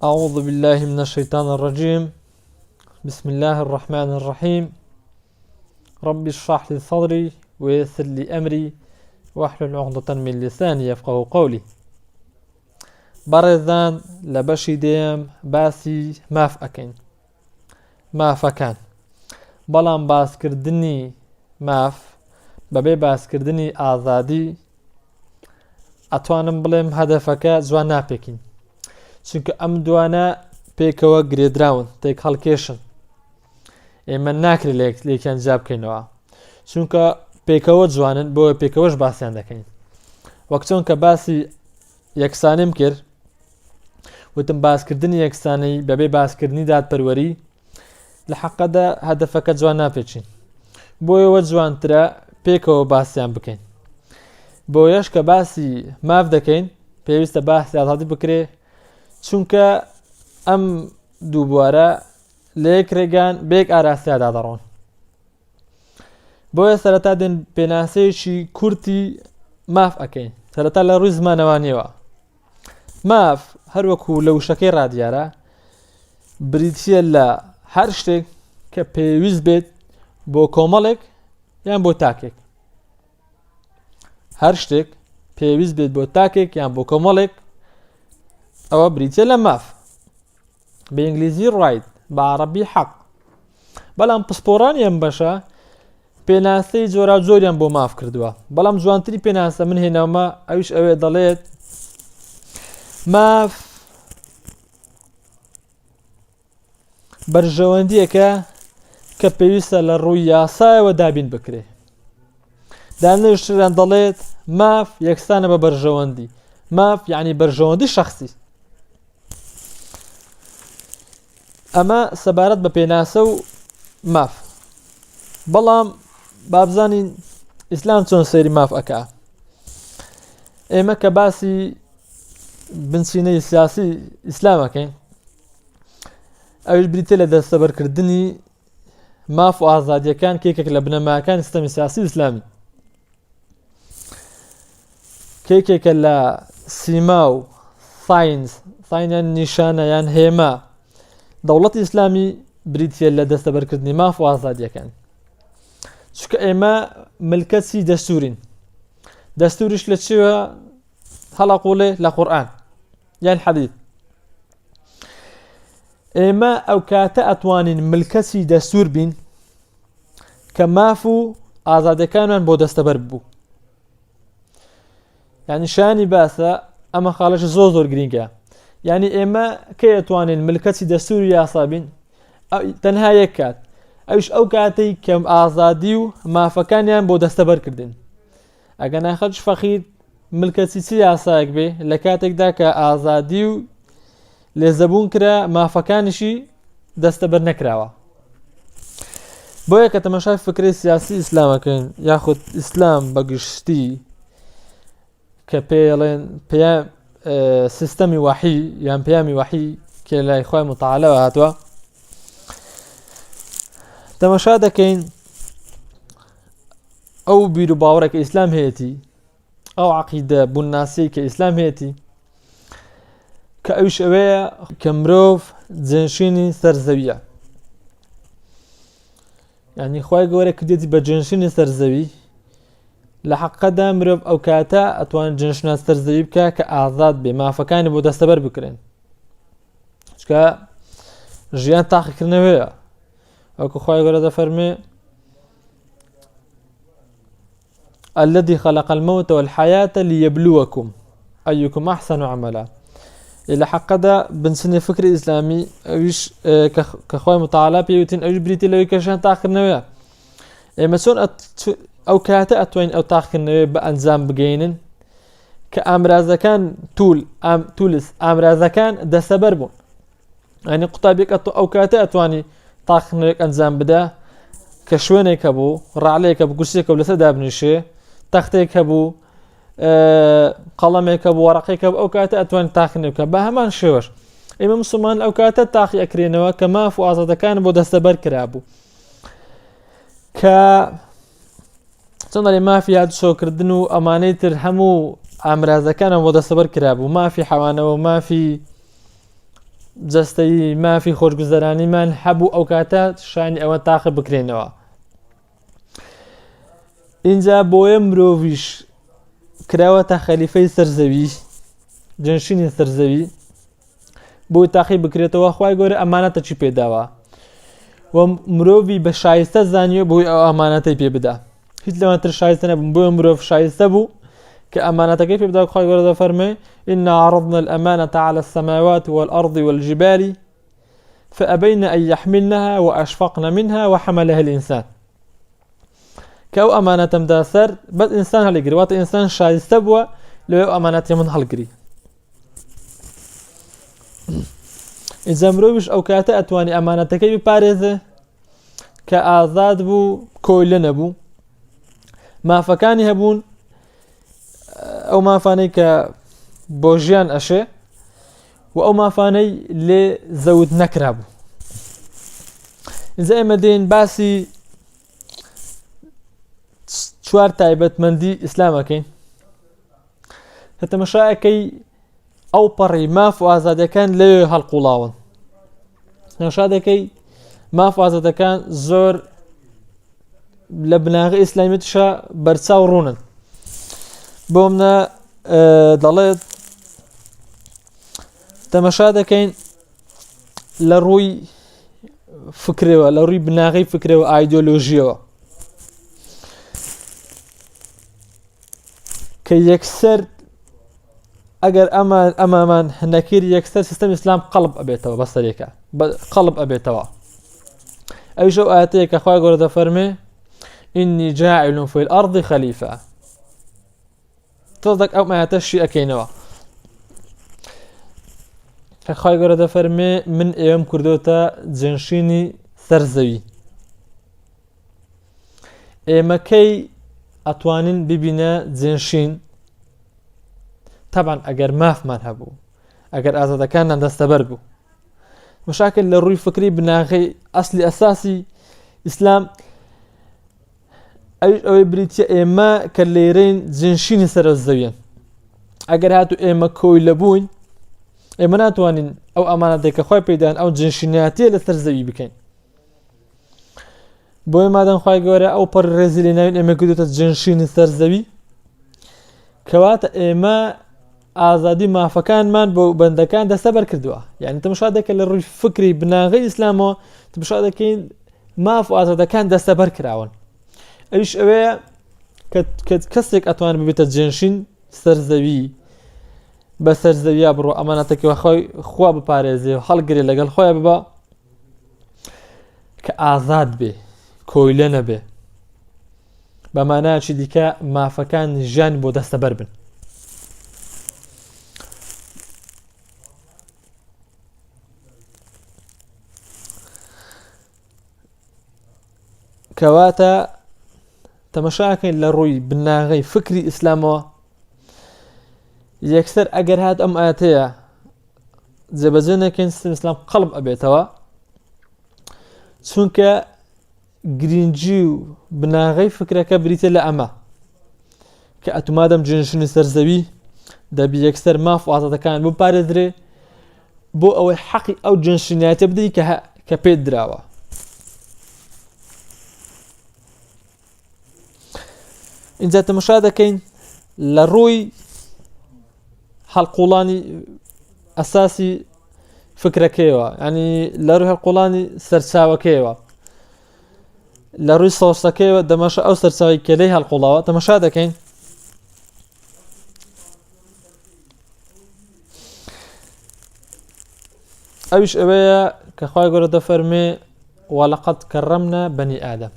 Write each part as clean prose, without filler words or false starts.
أعوذ بالله من الشيطان الرجيم. بسم الله الرحمن الرحيم. رب اشرح لي صدري ويسر لي أمري واحلل عقدة من لساني يفقهوا قولي. بەڕێزان لە بەشی دێم باسی ماف ئەکەین. مافەکان بەڵام باسکردنی ماف بەبێ باسکردنی ئازادی ئەتوانم بڵێم هەدەفەکە جوان ناپێکین، چونکە ئەم دوانە پێکەوە گرێدراون تێک هەڵکێشن، ئێمە ناکرێت لێکیان جا بکەینەوە چونکە پێکەوە جوانن، بۆ پێکەوەش باسییان دەکەین. وەک چۆن کە باسی یەکسانیم کرد، وتم باسکردنی یەکسانەی بەبێ باسکردنی دادپەروەری لە حەقەدا هەدەفەکە جوان ناپێچین، بۆیەوە جوانترە پێکەوە باسییان بکەین. بۆیەش کە باسی ماف دەکەین پێویستە باسی ئازادی بکرێ، چونکە ئەم دوو بوارە لە یەک ڕێگان بێک ئاراستیادا دەڕۆن. بۆیە سەرەتا دێن پێناسەیەکی کورتی ماف ئەکەین، سەرەتا لە ڕووی زمانەوانیەوە. ماف هەروەکو لە وشەکەی ڕادیارە بریتیە لە هەر شتێک کە پێویست بێت بۆ کۆمەڵێک یان بۆ تاکێک. هەر شتێک پێویست بێت بۆ تاکێک یان بۆ کۆمەڵێک ئەوە بریتیە لە ماف. بە ئینگلیزی ڕایت، بە عەرەبی حەق. بەڵام پسپۆڕانی ئەم بەشە پێناسەی جۆرا جۆریان بۆ ماف کردووە، بەڵام جوانتری پێناسە من هێناومە ئەویش ئەوێ دەڵێت ماف بەرژەوەندیەکە کە پێویستە لە ڕووی یاسایەوە دابین بکرێ. دانیشتیان دەڵێت ماف یەکسانە بە بەرژەوەندی. ماف یعنی بەرژەوەندی شخصی. ئەمە سەبارەت بە پێناسە و ماف. بەڵام بابزانین ئیسلام چۆن سەیری ماف ئەکا. ئێمە کە باسی بنچینەی سیاسی ئیسلام ئەکەین، ئەوش بریتە لە دەستەبەرکردنی ماف و ئازادیەکان کێکێک لە بنەماکان سیستەمی سیاسی ئیسلامی. کێکێکە لە سیما و ساینیان نیشانە یان هێما دەوڵەتی ئیسلامی بریتە لە دەستەبەرکردنی ماف و ئازادیەکان، چونکە ئێمە ملکەتی دەستورین. دەستوریش لە چێوە هەڵەقوڵێ؟ لە قورئان یان حەدیث. ئێمە ئەو کاتە ئەتوانین ملکەتی دەستور بین کە ماف و ئازادیەکانمان بۆ دەستەبەر بوو. یعنی شانی باسە ئەمە خاڵەش زۆر گرینگە. یعنی ئێمە کە ئەتوانین ملکەتی دەستوری یاسا بین تەنها یەک کات، ئەوش ئەو کاتەی کەم ئازادی و مافەکانیان بۆ دەستەبەر کردن. ئەگە ناخەرش فەخیر ملکەتی چی یاسایەک بێ لە کاتێکدا کە ئازادی و لێزەبوون کرا مافەکانیشی دەستەبەر نەکراوە. بۆیە کە تەماشای فکری سیاسی ئیسلامەکەین یاخود ئیسلام بەگشتی کە پێڵێن پێیان سیستەمی وحی یان پەیامی وحی کە لای خوای متعالەوە هاتووە، تەماشا دەکەین ئەو بیر و باوەڕێک کە ئیسلام هەیەتی، ئەو عەقیدە بوونناسی کە ئیسلام هەیەتی، کە ئەوش ئەوەیە کە مرۆڤ جێنشینی سەرزەویە. یعنی خوای گەورە کردێتی بە جێنشینی سەرزەوی. لە حەقەدا مرۆڤ ئەو کاتە ئەتوانێت جێنشینە سەرزەوی بکە کە ئازاد بێ، مافەکانی بۆ دەستەبەر بکرێن، چونکە ژیان تاقیکردنەوەیە. وەکو خوای گەورە دەفەرمێ الذي خلق الموت والحياة ليبلوكم أيكم أحسن عملا. إلى حقدا بنسني فكر إسلامي أوش كخوي متعالى بيوتين أوش بريتي لو يكشان تأخر نويا. إما سون أو كاتا أتوين أو تأخر نويا بأنزام بجينن كأمراض كان تولس أمراض كان دستبر بون. يعني قطابيك أو كاتا أتواني تأخر نويا أنزام بدا كشوينك أبو رعليك أبو قرسيك أبو لسه دابنشي تختێک هەبوو، قەڵەمێک هەبوو، وەرەقێک هەبوو، ئەو کاتە ئەتوانین تاقی بکە. بە هەمان شێوەش ئێمە موسڵمان ئەو کاتە تاقی ئەکرێنەوە کە ماف و ئازادەکان بۆ دەستەبەر کرابوو، کە چۆن دەڵێ مافی هاتوچۆکردن و ئەمانەی تر هەموو ئامرازەکانم بۆ دەستەبەر کرابوو، مافی حەوانەوە، مافی جەستەیی مافی خۆشگوزەرانیمان هەبوو ئەو کاتە شانی ئەوە تاقە بکرێنەوە. اینجا بۆیە مرۆڤیش کراوەتە خەلیفەی سەرزەوی، جنشینی سەرزەوی، بۆی تاقی بکرێتەوە. خوای گەورە ئەمانەتە چی پێداوە و مرۆڤی بە شایستە زانیوە بۆی ئەو ئەمانەتەی پێ بدا. هیچ لەوانتر شایستە نەبوو، بۆیە مرۆڤ شایستە بوو کە ئەمانەتەکەی پێ بدا. خوای گەورە دەفەرمێ إنا عرضنا الأمانة على السماوات والأرض والجبال فأبين أن يحملنها وأشفقن منها وحملها الإنسان. كأو أمانة مداسر بس إنسان هالجري وات إنسان شايستة بوا لو أمانة من هالجري. إذا مروش أو كاتا أتواني أمانة كي ببارزة كآزاد بو كويلن بو ما فكاني هبون أو ما فاني كبوجيان أشي وأو ما فاني لزود نكرابو. إذا إمدين باسي چوار تایبەتمەندی ئیسلامەکەین کە تەمەشایەکەی ئەو پەڕی ماف و ئازادەکان لەوێ هەڵقوڵاون. تەمەشا ماف و ئازادەکان زۆر لە بناغی ئیسلامیەتیشە بەرچاو ڕوونن. بۆ منە دەڵێت تەمەشا دەکەین لە ڕووی فکرەوە، لە ڕووی بناغی فکرەوە، ئایدۆلۆژیەوە کە یەکسەر ئەگەر ئەمامان نەکری یەکسەر سیستەم ئیسلام قەڵب ئەبێتەوە، بەسەرێکە قەڵب ئەبێتەوە. ئەویش ئەو ئاەتەیە کە خوای گەورە دەفەرمێ إني جاعل في الأرض خليفة. تۆزێک ئەو ئاەتەشی ئەکەینەوە کە خوای گەورە دەفەرمێ من ئێوەم کردوتە جێنشینی سەرزەوی. ئێمەکەی ئەتوانین ببینە جێنشین طبعا ئەگەر مافمان هەبوو، ئەگەر ئازادەکانمان دەستەبەر بوو. مشاکل لە ڕووی فکری بناغی ئەسلی ئەساسی ئیسلام ئەوەی بریتە ئێمە کە لێرەین جێنشینی سەرزەویین. ئەگەر هاتو ئێمە کۆی لەبووین ئێمە ناتوانین ئەو ئەمانەتەی کە خوای پێدان ئەو جێنشینیاتیە لە سەرزەوی بکەین. بۆیە مادەم خوای گەورە ئەو پەڕ ڕێزی لێ ناوین ئێمە کردوتە جێنشینی سەرزەوی، کەواتە ئێمە ئازادی مافەکانمان بۆ بەندەکان دەستەبەر کردووە. یعنی تەماشا دەکەین لە ڕووی فکری بناغی ئیسلامەوە تەماشا دەکەین ماف و ئازادەکان دەستەبەر کراون. ئەویش ئەوەیە کە کەسێک ئەتوان ببێتە جێنشین سەرزەوی، بە سەرزەویە بڕۆ ئەمانەتەکەوە خوا بپارێزێ و هەڵگرێ لەگەڵ خۆیان ببە کە ئازاد بێ، کۆیلە نەبێ، بەمانایەکی دیکە مافەکان ژیان بۆ دەستەبەر بن. کەواتە تەمەشاکەین لە ڕووی بناغی فکری ئیسلامەوە یەکسەر ئەگەر هات ئەم ئاەتەیە جێبەجێ نەکەین سیستەمی ئیسلام قەڵب ئەبێتەوە، چونکە گرنگی و بناغی فکرەکە بریتە لە ئەمە کە ئەتومادەم جێنشینی سەرزەوی دەبی یەکسەر ماف و ئازادەکان بپارێزرێ بۆ ئەوەی حەقی ئەو جێنشینیاتە بدەی کە پێت دراوە. اینجا تەماشا دەکەین لە ڕووی هەڵقوڵانی ئەساسی فکرەکەیەوە، ینی لە ڕووی هەڵقوڵانی سەرچاوەکەیەوە، لە ڕووی سۆسەکەیەوە دەماشا ئەو سەرچاوی کە لێی هەڵقوڵاوە تەماشا دەکەین ئەویش ئەوەیە کە خوای گەورە دەفەرمێ وەلەقەد کەڕەمنا بەنی ئادەم،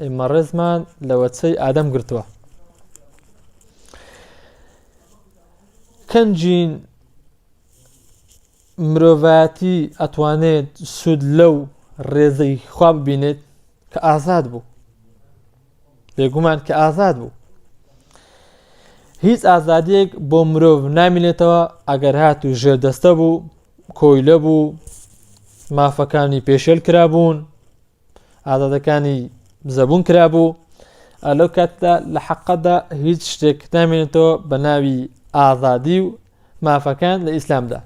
ئێمە ڕێزمان لە وەچەی ئادەم گرتووە. کەنجین مرۆڤایەتی ئەتوانێت سود لەو ڕێزەی خوا ببینێت کە ئازاد بوو، بێگومان کە ئازاد بوو. هیچ ئازادیەک بۆ مرۆڤ نامێنێتەوە ئەگەر هاتوو ژێردەستە بوو، کۆیلە بوو، مافەکانی پێشێل کرابوون، ئازادەکانی زەبوون کرابوو. لەو کاتدا لە حەقەدا هیچ شتێک نامێنێتەوە بە ناوی ئازادی و مافەکان لە ئیسلامدا.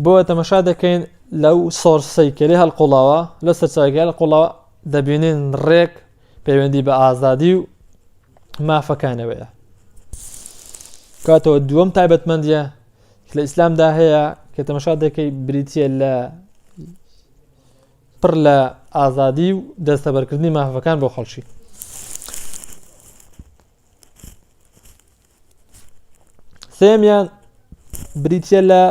بۆ تەماشا دەکەین لەو سۆرسەی کە لێ هەڵقوڵاوە لە سەرچاوێکی هەڵقوڵاوە دەبینین ڕێک پەیوەندی بە ئازادی و مافەکانەوەیە. کاتەوە دووەم تایبەتمەندیە کە لە ئیسلامدا هەیە کە تەماشا دەکەی بریتیە لە پڕ لە ئازادی و دەستەبەرکردنی مافەکان بۆ خەڵکی. سێمیان بریتیە لە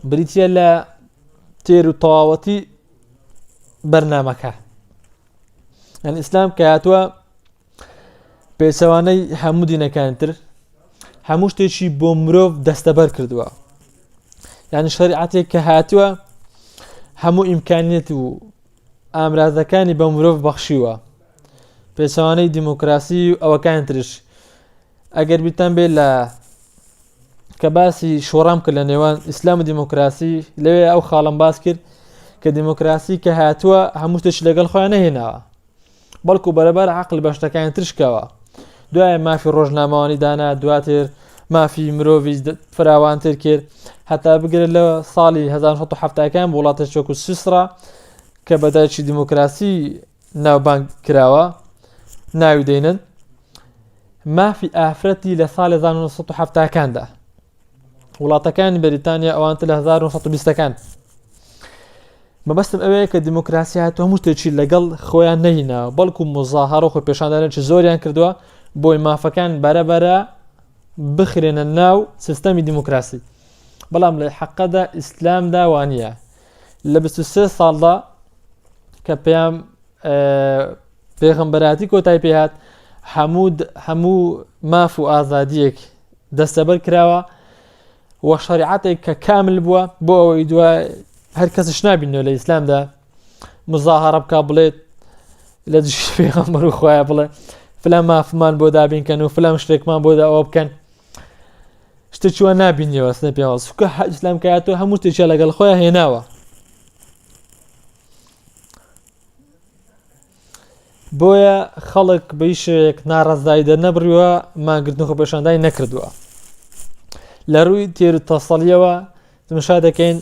بریتیە لە تێر و تەواوەتی بەرنامەکە. یعنی ئیسلام کە هاتووە پێچەوانەی هەموو دینەکانی تر هەموو شتێکی بۆ مرۆڤ دەستەبەر کردووە. یعنی شەریعەتێک کە هاتووە هەموو ئیمکانیەت و ئامرازەکانی بە مرۆڤ بەخشیوە. پێچەوانەی دیموکراسی و ئەوەکان ترش ئەگەر بیتان بێت لە کە باسی شۆڕام کرد لە نێوان ئیسلام و دیموکراسی لەوێ ئەو خاڵم باس کرد کە دیموکراسی کە هاتووە هەموو شتێک لەگەڵ خۆیان نەهێناوە بەڵکو بەرەبەر عەقڵ بە شتەکانی ترشکەوە. دوایە مافی ڕۆژنامەوانی دانا، دواتر مافی مرۆڤی فراوانتر کرد هەتا بگرێت لە ساڵی 1970کان وڵاتێک وەکو سویسرا کە بەدایکی دیموکراسی ناوبانگ کراوە ناوی دێنن مافی ئافرەتی لە ساڵی 1970کاندا. وڵاتەکانی بەریتانیا ئەوانتر لە 1920کان. مەبەستم ئەوەیە کە دیموکراسی هاتووە هەموو شتێکی لەگەڵ خۆیان نەهێناوە بەڵکو مزاهەرە و خۆپێشاندانێکی زۆریان کردووە بۆی مافەکان بەرەبەرە بخرێنە ناو سیستەمی دیموکراسی. بەڵام لە حەقەدا ئیسلامدا وانە لە 23 ساڵدا کە پێیان پێغەمبەراتی کۆتای پێهات هەموو ماف و ئازادیەک دەستەبەر کراوە و شەریعەتێک کە کامل بووە بۆ ئەوەی دوای هەر کەسش نابینەوە لە ئیسلامدا مزاهەرە بکا بڵێت لە دژی پێغەمبەر و خۆیان بڵێ فلان مافمان بۆ دابینکەن و فلان شتێکمان بۆ ئەوە بکەن شتێکی وە نابینیەوە سنە پێوەڵ سوکە ئیسلام کە هاتووە هەموو شتێکیان لەگەڵ خۆیان هێناوە. بۆیە خەڵک بەیشێک ناڕەزایی دەرنەبڕیوە ماگرتن خۆپێشاندانی نەکردووە. لە ڕووی تێر و تەسەڵیەوە تماشا دەکەین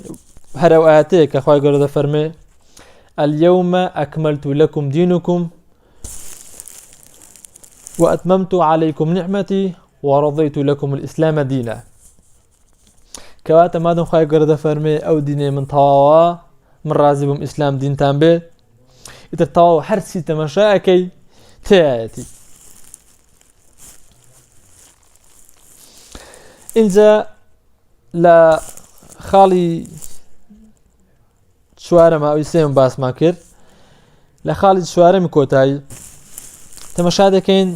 هەر ئەو ئاەتەیە کە خوای گەورە دەفەرمێ اليوم أكملت لكم دينكم وأتممت عليكم نعمتي ورضيت لكم الإسلام دينا. كواتە مادەم خوای گەورە دەفەرمێ ئەو دینێ من تەواوە من ڕازی بووم ئیسلام دینتان بێت ئیتر تەواو هەرچی تەماشاکەی تێایەتی. اینجا لە خاڵی چوارەمە ئەوی سێم باسمان کرد لە خاڵی چوارەمی کۆتایی تەماشا دەکەین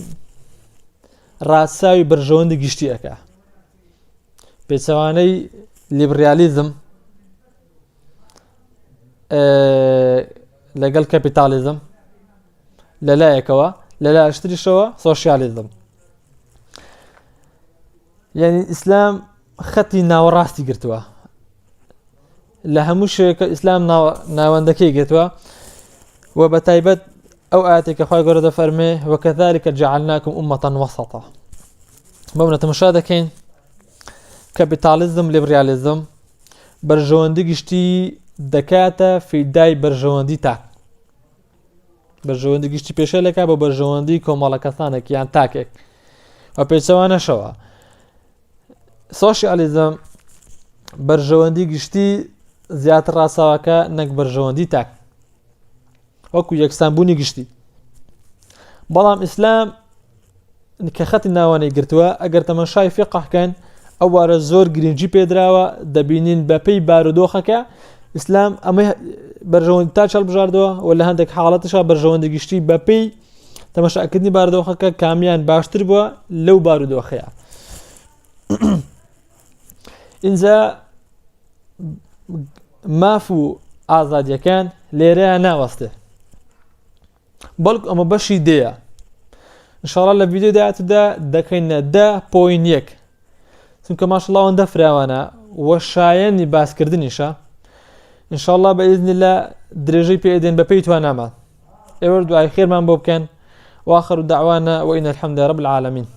ڕاستاوی بەرژەوەندی گشتی ئەکا پێچەوانەی لیبرالیزم لەگەڵ کەپیتالیزم لەلایەکەوە لەلای شتریشەوە سۆشیالیزم. یعنی ئیسلام خەتی ناوەڕاستی گرتووە لە هەموو شوێکە ئیسلام ناوەندەکەی گرتووە و بە تایبەت ئەو ئاەتێک کە خوای گەورە دەفەرمێ وەکەذالک جەعەلناکم ئومەتەن وەسەطە. بەمە تەماشا دەکەین کەپیتالیزم لیبرالیزم بەرژەوەندی گشتی دەکاتە فیدای بەرژەوەندی تاک. بەرژەوەندی گشتی پێشە لەکات بە بەرژەوەندی کۆمەڵە کەسانێک یان تاکێک و پێچەوانەشەوە. سۆشیالیزم بەرژەوەندی گشتی زیاتر ڕاستاوەکە نەک بەرژەوەندی تاک وەکو یەکسانبوونی گشتی. بەڵام ئیسلام کە خەتی ناوانەی گرتووە ئەگەر تەماشای فیقهکەن ئەو وارە زۆر گرنگی پێدراوە دەبینین بەپێی بارودۆخەکە ئیسلام ئەمە بەرژەوەندی تا چەڵبژاردەوە و لە هەندێک حاڵەتشا بەرژەوەندی گشتی بەپێی تەماشاکردنی بارودۆخەکە کامیان باشتر بووە لەو بارودۆخەیە. اینجا ماف و ئازادیەکان لێرەیان ناوەستێ بەڵکو ئەمە بەشی دەیە. ئینشاڵڵا لە ڤیدیۆ داهاتوودا دەکەینە 10.1 چونکە ماشەڵڵا ئەوەندە فراوانە وە شایەنی باسکردنیشە. ئینشاءالله بإذن الله درێژەی پێدێن بەپێی توانامان ئێوە دوعای خێرمان بۆ بکەن. وآخر دعوانا وإن الحمد لله رب العالمين.